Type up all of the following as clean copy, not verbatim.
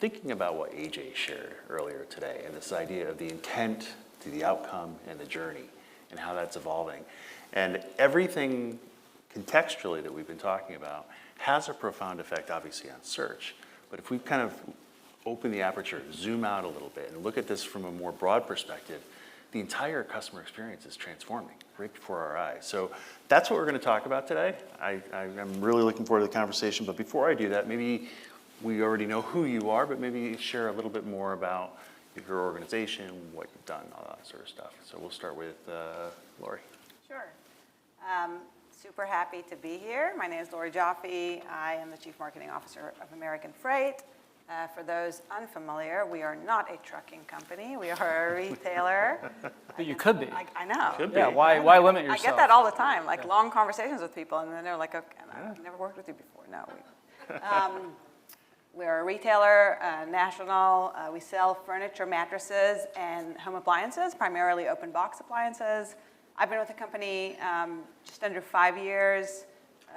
thinking about what AJ shared earlier today and this idea of the intent to the outcome and the journey and how that's evolving. And everything contextually that we've been talking about has a profound effect, obviously, on search. But if we kind of open the aperture, zoom out a little bit, and look at this from a more broad perspective, the entire customer experience is transforming right before our eyes. So that's what we're going to talk about today. I'm really looking forward to the conversation. But before I do that, maybe we already know who you are, but maybe share a little bit more about your organization, what you've done, all that sort of stuff. So we'll start with Lori. Sure. Super happy to be here. My name is Lori Joffe. I am the Chief Marketing Officer of American Freight. For those unfamiliar, we are not a trucking company. We are a retailer. But you could be. I know. Could be. Yeah, why limit yourself? I get that all the time, like long conversations with people, and then they're like, okay, I've never worked with you before. No. We're a retailer, national. We sell furniture, mattresses, and home appliances, primarily open box appliances. I've been with the company just under 5 years.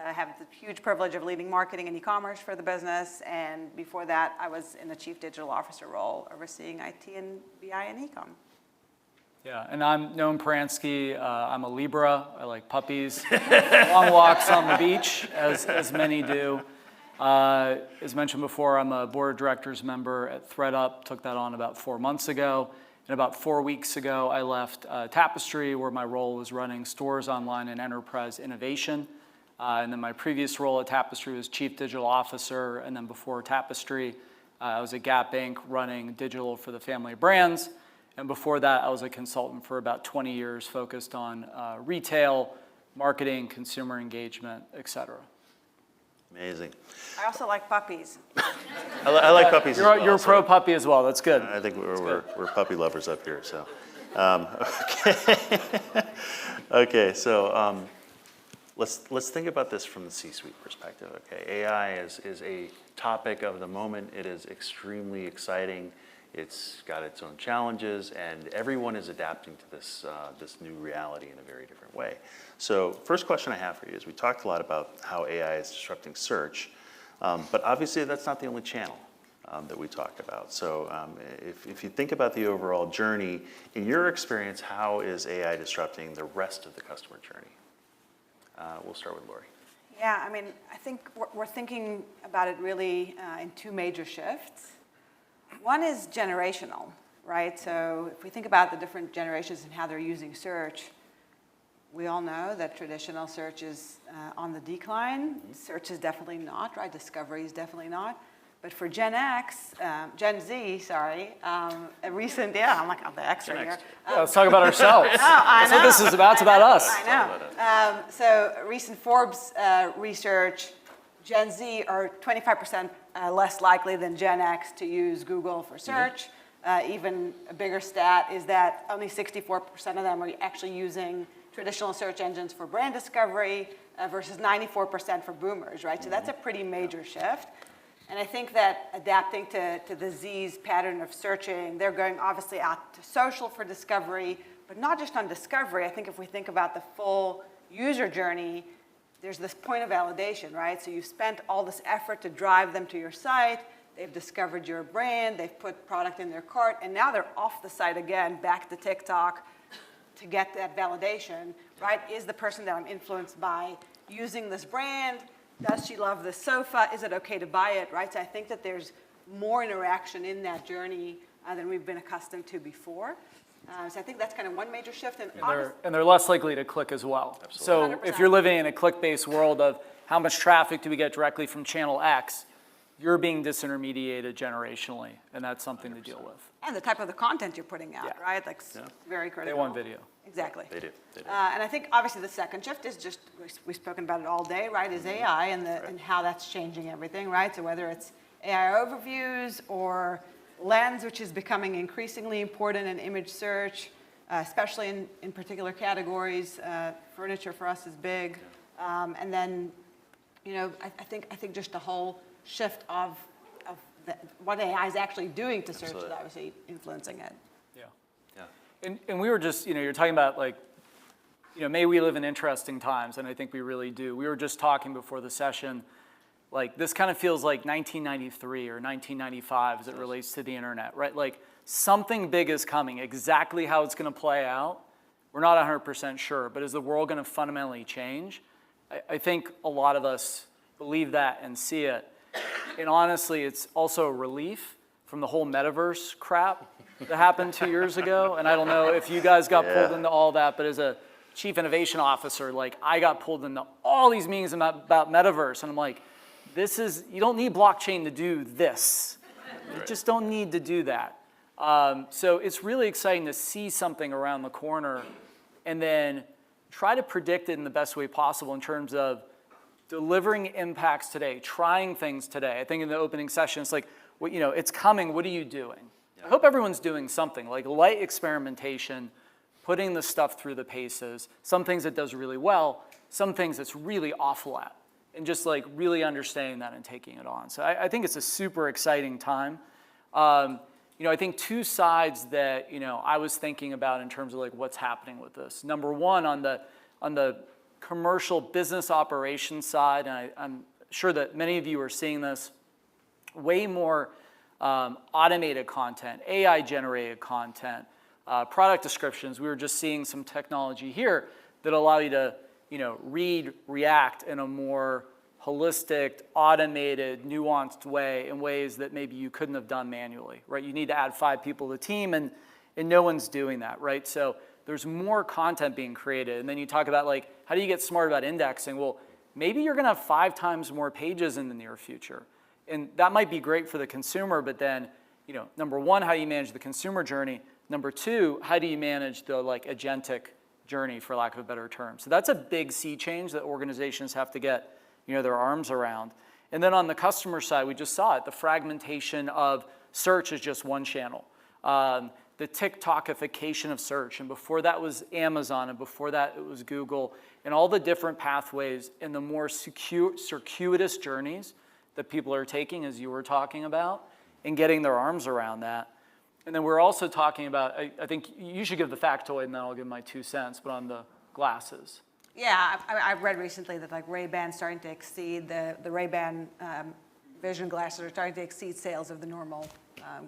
I have the huge privilege of leading marketing and e-commerce for the business, and before that, I was in the Chief Digital Officer role, overseeing IT and BI and e-com. Yeah, and I'm Noam Paransky. I'm a Libra. I like puppies, long walks on the beach, as many do. As mentioned before, I'm a board of directors member at ThredUp. Took that on about 4 months ago. And about 4 weeks ago, I left Tapestry, where my role was running stores, online, and enterprise innovation. And then my previous role at Tapestry was Chief Digital Officer. And then before Tapestry, I was at Gap Inc. running digital for the family of brands. And before that, I was a consultant for about 20 years, focused on retail, marketing, consumer engagement, et cetera. Amazing. I also like puppies. I like puppies as well. You're pro puppy as well. That's good. I think we're puppy lovers up here. So, okay. So let's think about this from the C-suite perspective. Okay, AI is a topic of the moment. It is extremely exciting. It's got its own challenges, and everyone is adapting to this new reality in a very different way. So first question I have for you is, we talked a lot about how AI is disrupting search, but obviously that's not the only channel that we talk about. So if you think about the overall journey, in your experience, how is AI disrupting the rest of the customer journey? We'll start with Lori. Yeah, I mean, I think we're thinking about it really in two major shifts. One is generational, right? So if we think about the different generations and how they're using search, we all know that traditional search is on the decline. Search is definitely not, right? Discovery is definitely not. But for Gen Z, a recent, I'm like, I'm the X right here. Yeah, let's talk about ourselves. That's what this is about. It's about us. I know. So recent Forbes research, Gen Z are 25% less likely than Gen X to use Google for search. Even a bigger stat is that only 64% of them are actually using traditional search engines for brand discovery versus 94% for boomers, right? So that's a pretty major shift. And I think that adapting to the Z's pattern of searching, they're going obviously out to social for discovery, but not just on discovery. I think if we think about the full user journey, there's this point of validation, right? So you've spent all this effort to drive them to your site, they've discovered your brand, they've put product in their cart, and now they're off the site again, back to TikTok to get that validation, right? Is the person that I'm influenced by using this brand? Does she love this sofa? Is it okay to buy it, right? So I think that there's more interaction in that journey than we've been accustomed to before. So I think that's kind of one major shift. And they're less likely to click as well. Absolutely. So if you're living in a click-based world of how much traffic do we get directly from channel X, you're being disintermediated generationally, and that's something 100%. To deal with. And the type of the content you're putting out, right? Like very critical. They want video. Exactly. They do. And I think obviously the second shift is just, we've spoken about it all day, right, is AI and how that's changing everything, right? So whether it's AI overviews or Lens, which is becoming increasingly important in image search, especially in particular categories. Furniture for us is big. And then, I think just the whole shift of what AI is actually doing to search Absolutely. is obviously influencing it. Yeah. And we were just, you're talking about may we live in interesting times, and I think we really do. We were just talking before the session, like this kind of feels like 1993 or 1995 as it relates to the internet, right? Like something big is coming. Exactly how it's going to play out, we're not 100% sure. But is the world going to fundamentally change? I think a lot of us believe that and see it. And honestly, it's also a relief from the whole metaverse crap that happened 2 years ago. And I don't know if you guys got pulled into all that, but as a chief innovation officer, like I got pulled into all these meetings about metaverse. And I'm like, you don't need blockchain to do this. You just don't need to do that. So it's really exciting to see something around the corner and then try to predict it in the best way possible in terms of delivering impacts today, trying things today. I think in the opening session, it's like, it's coming, what are you doing? I hope everyone's doing something, like light experimentation, putting the stuff through the paces, some things it does really well, some things it's really awful at, and just like really understanding that and taking it on. So I think it's a super exciting time. I think two sides that, I was thinking about in terms of like what's happening with this. Number one, on the commercial business operations side, and I'm sure that many of you are seeing this, way more automated content, AI-generated content, product descriptions. We were just seeing some technology here that allow you to, read, react in a more holistic, automated, nuanced way in ways that maybe you couldn't have done manually, right? You need to add 5 people to the team, and no one's doing that, right? So there's more content being created. And then you talk about, like, how do you get smart about indexing? Well, maybe you're going to have 5 times more pages in the near future. And that might be great for the consumer, but then, number one, how do you manage the consumer journey? Number two, how do you manage the, like, agentic journey, for lack of a better term? So that's a big sea change that organizations have to get their arms around. And then on the customer side, we just saw it. The fragmentation of search is just one channel. The TikTokification of search. And before that was Amazon, and before that it was Google, and all the different pathways and the more circuitous journeys that people are taking, as you were talking about, and getting their arms around that. And then we're also talking about, I think you should give the factoid and then I'll give my 2 cents, but on the glasses. Yeah, I've read recently that like Ray-Ban starting to exceed, the Ray-Ban vision glasses are starting to exceed sales of the normal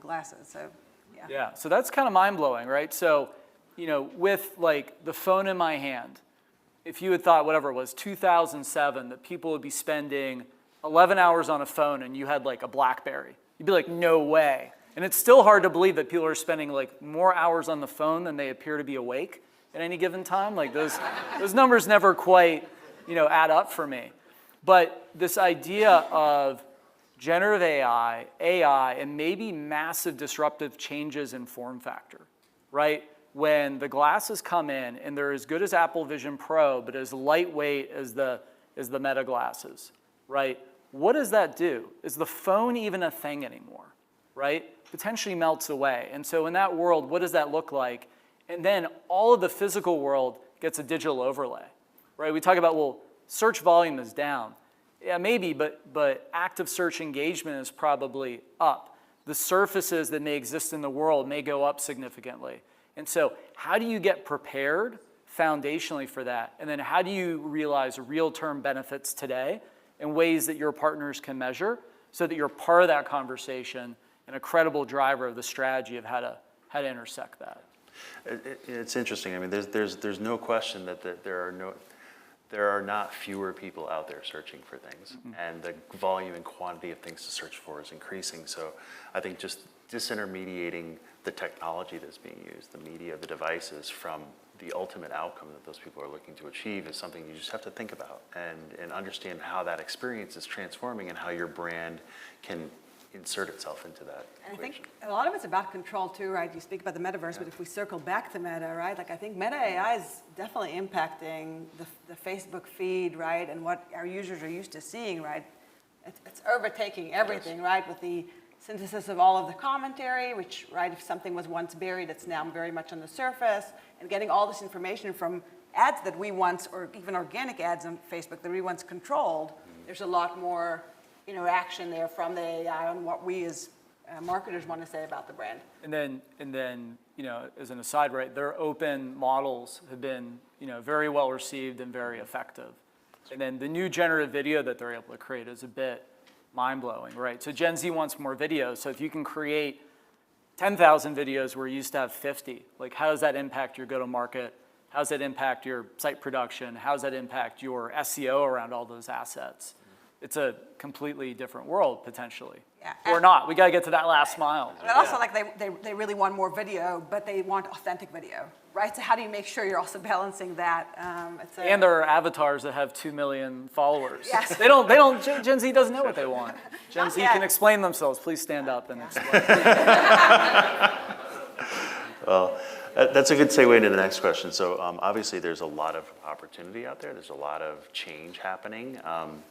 glasses, so yeah. Yeah, so that's kind of mind-blowing, right? So, with like the phone in my hand, if you had thought, whatever it was, 2007, that people would be spending 11 hours on a phone and you had like a BlackBerry, you'd be like, no way. And it's still hard to believe that people are spending like more hours on the phone than they appear to be awake at any given time. Like those numbers never quite, add up for me. But this idea of generative AI, and maybe massive disruptive changes in form factor, right? When the glasses come in and they're as good as Apple Vision Pro, but as lightweight as the Meta glasses, right? What does that do? Is the phone even a thing anymore, right? Potentially melts away. And so in that world, what does that look like? And then all of the physical world gets a digital overlay, right? We talk about, well, search volume is down. Yeah, maybe, but active search engagement is probably up. The surfaces that may exist in the world may go up significantly. And so how do you get prepared foundationally for that? And then how do you realize real-term benefits today in ways that your partners can measure so that you're part of that conversation and a credible driver of the strategy of how to intersect that? It's interesting. I mean, there's no question that there are not fewer people out there searching for things, and the volume and quantity of things to search for is increasing. So I think just disintermediating the technology that's being used, the media, the devices, from the ultimate outcome that those people are looking to achieve is something you just have to think about and understand how that experience is transforming and how your brand can insert itself into that And I equation. think a lot of it's about control too, right? You speak about the metaverse, but if we circle back to Meta, right? Like I think Meta AI is definitely impacting the Facebook feed, right? And what our users are used to seeing, right? It's overtaking everything, right? With the synthesis of all of the commentary, which, right, if something was once buried, it's now very much on the surface, and getting all this information from ads that we once, or even organic ads on Facebook that we once controlled. There's a lot more interaction there from the AI on what we as marketers want to say about the brand. And then, as an aside, right, their open models have been, very well received and very effective. And then the new generative video that they're able to create is a bit mind-blowing, right? So Gen Z wants more videos. So if you can create 10,000 videos where you used to have 50, like how does that impact your go-to-market? How does that impact your site production? How does that impact your SEO around all those assets? It's a completely different world, potentially. Yeah. Or not. We got to get to that last mile. But also, like, they really want more video, but they want authentic video, right? So how do you make sure you're also balancing that? And there are avatars that have 2 million followers. Yes. Gen Z doesn't know what they want. Gen Not Z yet. can explain themselves. Please stand up and explain. Well, that's a good segue into the next question. So obviously there's a lot of opportunity out there. There's a lot of change happening.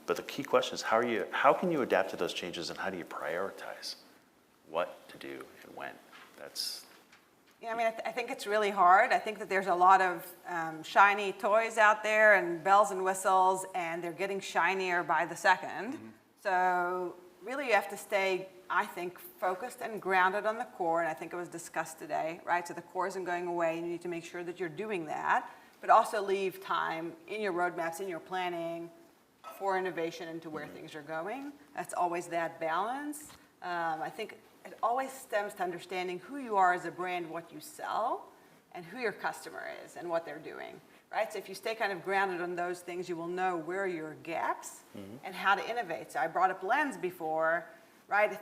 But the key question is how can you adapt to those changes, and how do you prioritize what to do and when? Yeah, I mean, I think it's really hard. I think that there's a lot of shiny toys out there and bells and whistles, and they're getting shinier by the second. So really you have to stay, I think, focused and grounded on the core, and I think it was discussed today, right? So the core isn't going away, and you need to make sure that you're doing that, but also leave time in your roadmaps, in your planning for innovation into where things are going. That's always that balance. I think it always stems to understanding who you are as a brand, what you sell, and who your customer is and what they're doing, right? So if you stay kind of grounded on those things, you will know where are your gaps and how to innovate. So I brought up Lens before, right?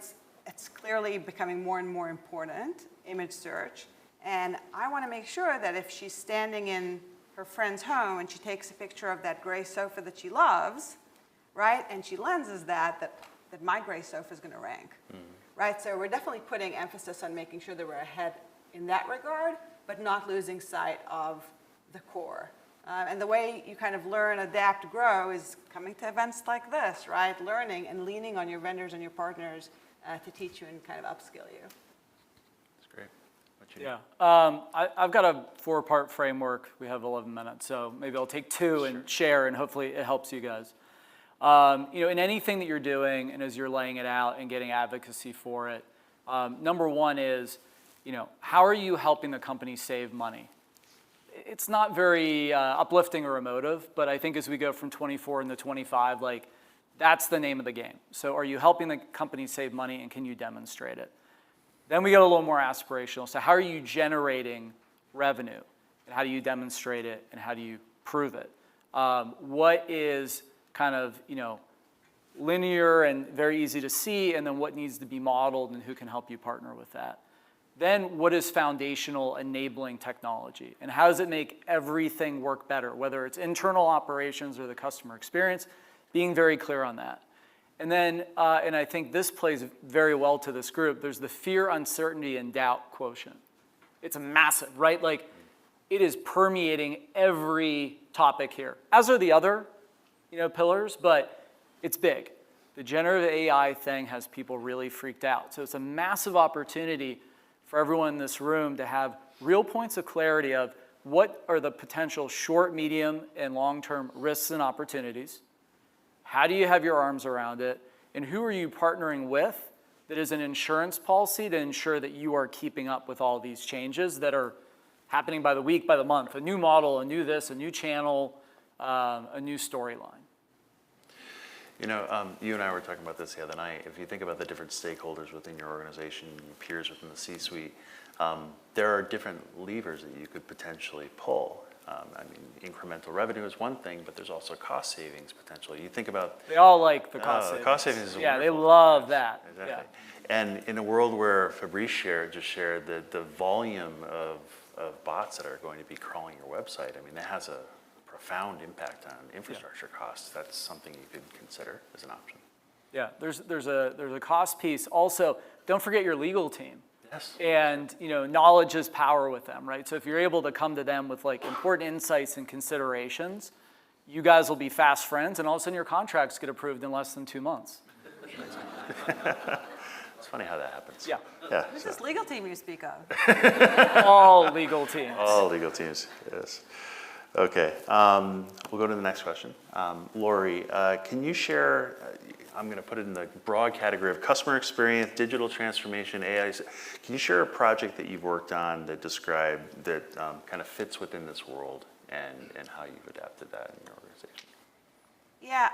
It's clearly becoming more and more important, image search. And I want to make sure that if she's standing in her friend's home and she takes a picture of that gray sofa that she loves, right? And she lenses that my gray sofa is going to rank, right? So we're definitely putting emphasis on making sure that we're ahead in that regard, but not losing sight of the core. And the way you kind of learn, adapt, grow is coming to events like this, right? Learning and leaning on your vendors and your partners to teach you and kind of upskill you. That's great. What you Yeah. I've got a 4-part framework. We have 11 minutes, so maybe I'll take 2 and share, and hopefully it helps you guys. In anything that you're doing and as you're laying it out and getting advocacy for it, number 1 is, how are you helping the company save money? It's not very uplifting or emotive, but I think as we go from 24 into 25, that's the name of the game. So are you helping the company save money, and can you demonstrate it? Then we get a little more aspirational. So how are you generating revenue, and how do you demonstrate it, and how do you prove it? What is kind of, linear and very easy to see, and then what needs to be modeled, and who can help you partner with that? Then what is foundational enabling technology, and how does it make everything work better, whether it's internal operations or the customer experience, being very clear on that. And then, and I think this plays very well to this group, there's the fear, uncertainty, and doubt quotient. It's massive, right? It is permeating every topic here, as are the other pillars, but it's big. The generative AI thing has people really freaked out. So it's a massive opportunity for everyone in this room to have real points of clarity of what are the potential short, medium, and long-term risks and opportunities. How do you have your arms around it? And who are you partnering with that is an insurance policy to ensure that you are keeping up with all these changes that are happening by the week, by the month? A new model, a new this, a new channel, a new storyline. You and I were talking about this the other night. If you think about the different stakeholders within your organization, your peers within the C-suite, there are different levers that you could potentially pull. Incremental revenue is one thing, but there's also cost savings potentially. You think about... They all like the cost savings. The cost savings is Yeah, they wonderful. love that. Exactly. Yeah. And in a world where Fabrice just shared the volume of bots that are going to be crawling your website, that has a profound impact on infrastructure costs. That's something you could consider as an option. Yeah, there's a cost piece. Also, don't forget your legal team. Yes. And knowledge is power with them, right? So if you're able to come to them with important insights and considerations, you guys will be fast friends, and all of a sudden your contracts get approved in less than 2 months. It's funny how that happens. Yeah. Yeah. Who's this legal team you speak of? All legal teams. All legal teams, yes. Okay, we'll go to the next question. Lori, can you share, I'm going to put it in the broad category of customer experience, digital transformation, AI. Can you share a project that you've worked on that kind of fits within this world and how you've adapted that in your organization? Yeah,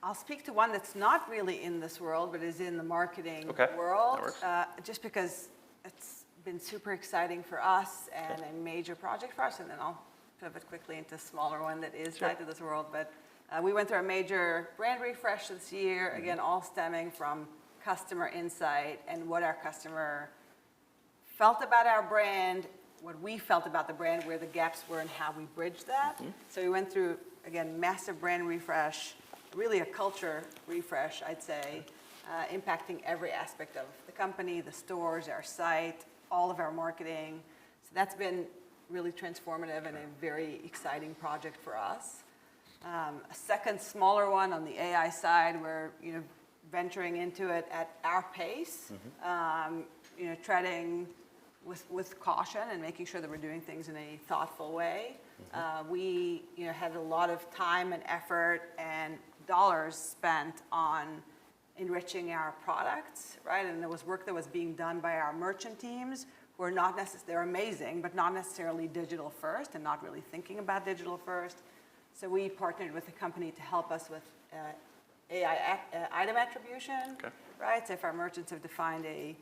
I'll speak to one that's not really in this world, but is in the marketing Okay, world. that works. Just because it's been super exciting for us and a major project for us, and then I'll pivot quickly into a smaller one that is tied to this world. But we went through a major brand refresh this year, again, all stemming from customer insight and what our customer felt about our brand, what we felt about the brand, where the gaps were, and how we bridged that. So we went through, again, massive brand refresh, really a culture refresh, I'd say, impacting every aspect of the company, the stores, our site, all of our marketing. So that's been really transformative and a very exciting project for us. A second smaller one on the AI side, we're venturing into it at our pace, treading with caution and making sure that we're doing things in a thoughtful way. We had a lot of time and effort and dollars spent on enriching our products, right? And there was work that was being done by our merchant teams who are not necessarily, they're amazing, but not necessarily digital first and not really thinking about digital first. So we partnered with a company to help us with AI item attribution, right? So if our merchants have defined a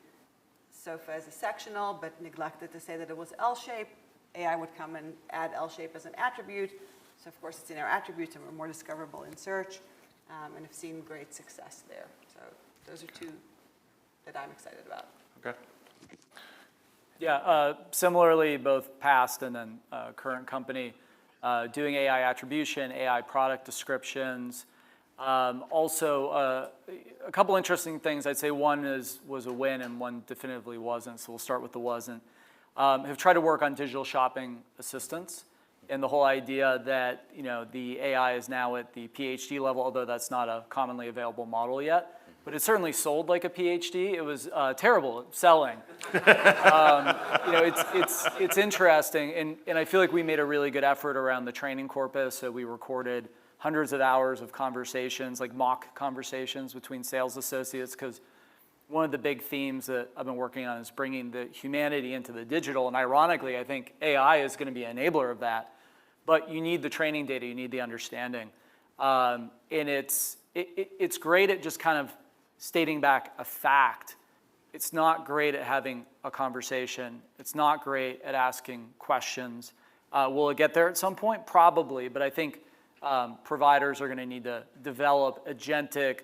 sofa as a sectional but neglected to say that it was L-shaped, AI would come and add L-shape as an attribute. So of course it's in our attributes and we're more discoverable in search, and have seen great success there. So those are two that I'm excited about. Okay. Yeah, similarly, both past and then current company, doing AI attribution, AI product descriptions. Also, a couple interesting things. I'd say one was a win and one definitively wasn't, so we'll start with the wasn't. Have tried to work on digital shopping assistance and the whole idea that the AI is now at the PhD level, although that's not a commonly available model yet. But it certainly sold like a PhD. It was terrible at selling. It's interesting, and I feel like we made a really good effort around the training corpus. So we recorded hundreds of hours of conversations, like mock conversations between sales associates, because one of the big themes that I've been working on is bringing the humanity into the digital. And ironically, I think AI is going to be an enabler of that. But you need the training data, you need the understanding. And it's great at just kind of stating back a fact. It's not great at having a conversation. It's not great at asking questions. Will it get there at some point? Probably, but I think providers are going to need to develop agentic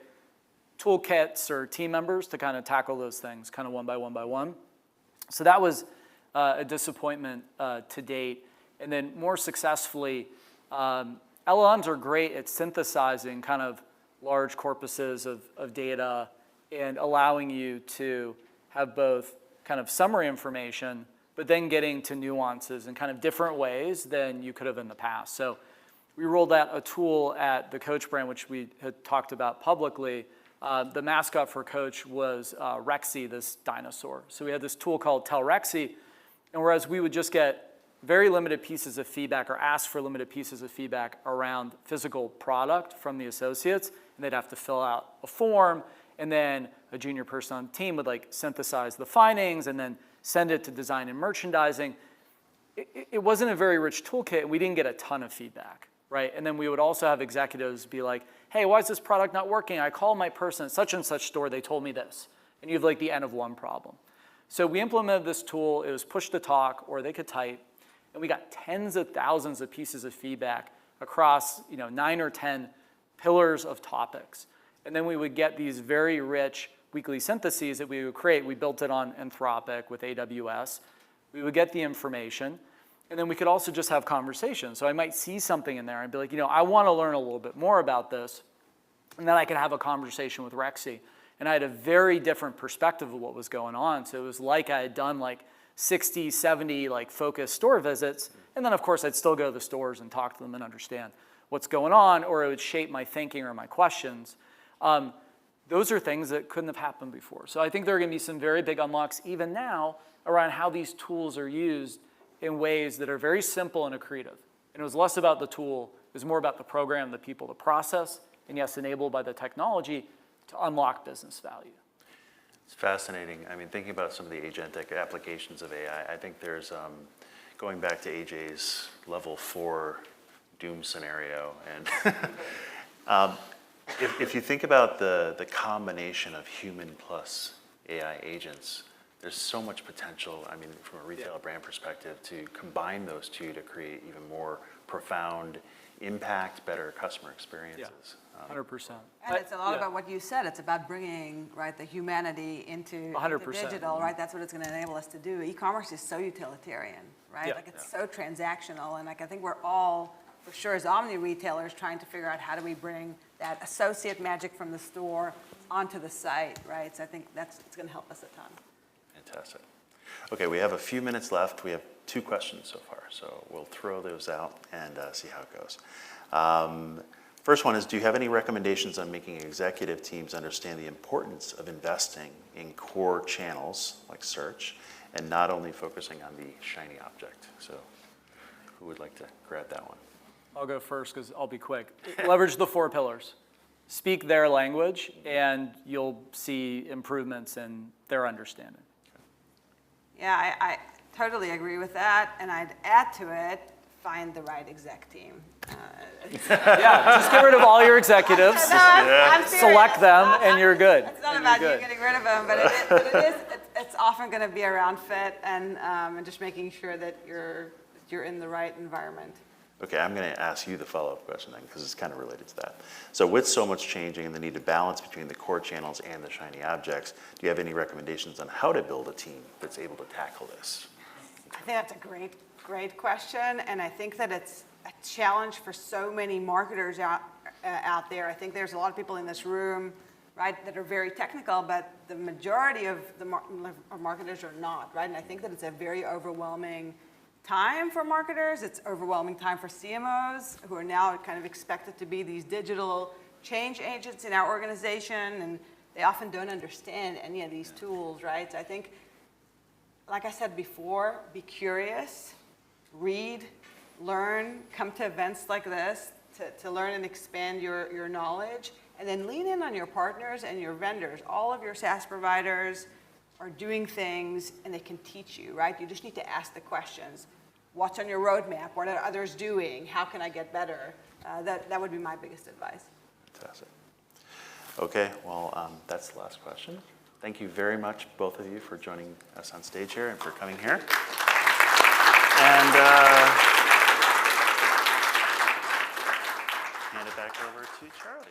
toolkits or team members to kind of tackle those things kind of one by one by one. So that was a disappointment to date. And then more successfully, LLMs are great at synthesizing kind of large corpuses of data and allowing you to have both kind of summary information, but then getting to nuances in kind of different ways than you could have in the past. So we rolled out a tool at the Coach brand, which we had talked about publicly. The mascot for Coach was Rexy, this dinosaur. So we had this tool called Tell Rexy, and whereas we would just get very limited pieces of feedback or ask for limited pieces of feedback around physical product from the associates, and they'd have to fill out a form, and then a junior person on the team would like synthesize the findings and then send it to design and merchandising. It wasn't a very rich toolkit, and we didn't get a ton of feedback, right? And then we would also have executives be like, hey, why is this product not working? I called my person at such and such store, they told me this. And you have like the N of one problem. So we implemented this tool, it was push to talk, or they could type, and we got tens of thousands of pieces of feedback across 9 or 10 pillars of topics. And then we would get these very rich weekly syntheses that we would create. We built it on Anthropic with AWS. We would get the information, and then we could also just have conversations. So I might see something in there and be like, I want to learn a little bit more about this. And then I could have a conversation with Rexy. And I had a very different perspective of what was going on. So it was like I had done like 60, 70 like focused store visits. And then of course I'd still go to the stores and talk to them and understand what's going on, or it would shape my thinking or my questions. Those are things that couldn't have happened before. So I think there are going to be some very big unlocks even now around how these tools are used in ways that are very simple and accretive. And it was less about the tool, it was more about the program, the people, the process, and yes, enabled by the technology to unlock business value. It's fascinating. I mean, thinking about some of the agentic applications of AI, I think there's, going back to AJ's level 4 doom scenario, and If you think about the combination of human plus AI agents, there's so much potential, I mean, from a retail brand perspective, to combine those two to create even more profound impact, better customer experiences. 100%. And it's a lot Yeah. about what you said. It's about bringing, right, the humanity into 100%. digital, right? That's what it's going to enable us to do. E-commerce is so utilitarian, right? Yeah. Like it's so transactional, and like I think we're all, for sure, as omni retailers, trying to figure out how do we bring that associate magic from the store onto the site, right? So I think it's going to help us a ton. Fantastic. Okay, we have a few minutes left. We have 2 questions so far, so we'll throw those out and see how it goes. First one is, do you have any recommendations on making executive teams understand the importance of investing in core channels like search and not only focusing on the shiny object? So who would like to grab that one? I'll go first because I'll be quick. Leverage the 4 pillars. Speak their language, and you'll see improvements in their understanding. Yeah, I totally agree with that, and I'd add to it, find the right exec team. Yeah, just get rid of all your executives, No, I'm serious. select them, and you're good. It's not And about you're you good. getting rid of them, but it's often going to be around fit and just making sure that you're in the right environment. Okay, I'm going to ask you the follow-up question then, because it's kind of related to that. So with so much changing and the need to balance between the core channels and the shiny objects, do you have any recommendations on how to build a team that's able to tackle this? I think that's a great question, and I think that it's a challenge for so many marketers out there. I think there's a lot of people in this room, right, that are very technical, but the majority of the marketers are not, right? And I think that it's a very overwhelming time for marketers. It's overwhelming time for CMOs, who are now kind of expected to be these digital change agents in our organization, and they often don't understand any of these tools, right? So I think, like I said before, be curious, read, learn, come to events like this to learn and expand your knowledge, and then lean in on your partners and your vendors. All of your SaaS providers are doing things, and they can teach you, right? You just need to ask the questions. What's on your roadmap? What are others doing? How can I get better? That would be my biggest advice. Fantastic. Okay, well, that's the last question. Thank you very much, both of you, for joining us on stage here and for coming here. And hand it back over to Charlie.